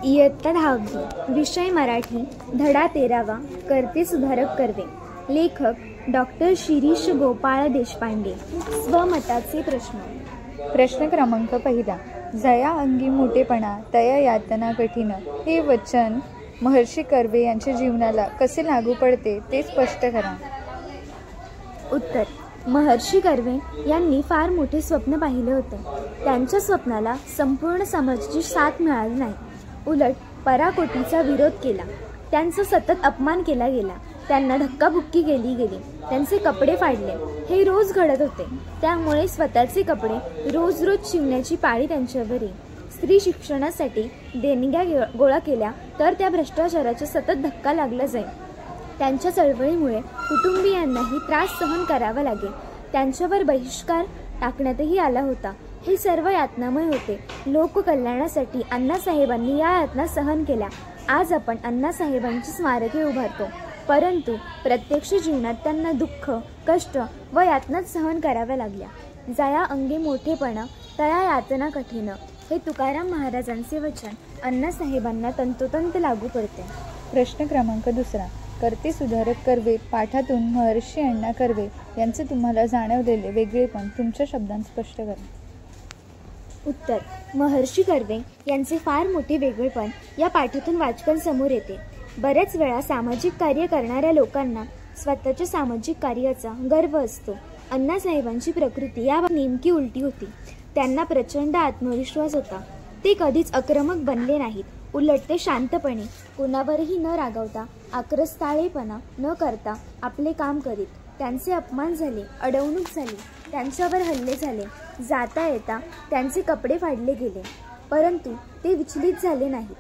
इयत्ता 10वी, विषय मराठी, धडा 13वा, कर्ते सुधारक कर्वे. लेखक डॉक्टर शिरीष गोपाळ देशपांडे. स्वमताचे प्रश्न. प्रश्न क्रमांक 1. जया अंगी मोठेपणा तया यातना कठीण हे वचन महर्षी कर्वे यांच्या जीवनाला कसे लागू पडते ते स्पष्ट करा. उत्तर. महर्षी कर्वे यांनी फार मोठे स्वप्न पाहिले होते. त्यांच्या स्वप्नाला संपूर्ण समाजाची साथ मिळाली नाही. उलट पराकोटीचा विरोध केला. त्यांचा सतत अपमान केला गेला. त्यांना धक्काबुक्की केली गेली. त्यांचे कपडे फाडले. हे रोज घडत होते. त्यामुळे स्वतःचे कपडे रोज रोज शिवण्याची पाळी त्यांच्यावर येई. स्त्री शिक्षणासाठी देणग्या गोळा केल्या तर त्या भ्रष्टाचाराचा सतत धक्का लागला जाईल. त्यांच्या चळवळीमुळे कुटुंबियांनाही त्रास सहन करावा लागेल. त्यांच्यावर बहिष्कार टाकण्यातही आला होता. हे सर्व यातनामय होते. लोककल्याणासाठी अण्णासाहेबांनी या यातना सहन केल्या. आज आपण अण्णासाहेबांची स्मारके उभारतो, परंतु प्रत्यक्ष जीवनात त्यांना दुःख, कष्ट व यातनाच सहन कराव्या लागल्या. जया अंगी मोठेपणा तया यातना कठीण हे तुकाराम महाराजांचे वचन अण्णासाहेबांना तंतोतंत लागू पडते. प्रश्न क्रमांक 2. कर्ते सुधारक कर्वे पाठातून महर्षी अण्णा कर्वे यांचे तुम्हाला जाणवलेले वेगळेपण तुमच्या शब्दांत स्पष्ट करा. उत्तर. महर्षी कर्वे यांचे फार मोठे वेगळेपण या पाठातून वाचकांसमोर येते. बऱ्याच वेळा सामाजिक कार्य करणाऱ्या लोकांना स्वतःच्या सामाजिक कार्याचा गर्व असतो. अण्णासाहेबांची प्रकृती या नेमकी उलटी होती. त्यांना प्रचंड आत्मविश्वास होता. ते कधीच आक्रमक बनले नाहीत. उलट ते शांतपणे, कोणावरही न रागवता, आक्रस्ताळेपणा न करता आपले काम करीत. त्यांचे अपमान झाले, अडवणूक झाली, त्यांच्यावर हल्ले झाले, जाता येता त्यांचे कपडे फाडले गेले, परंतु ते विचलित झाले नाहीत.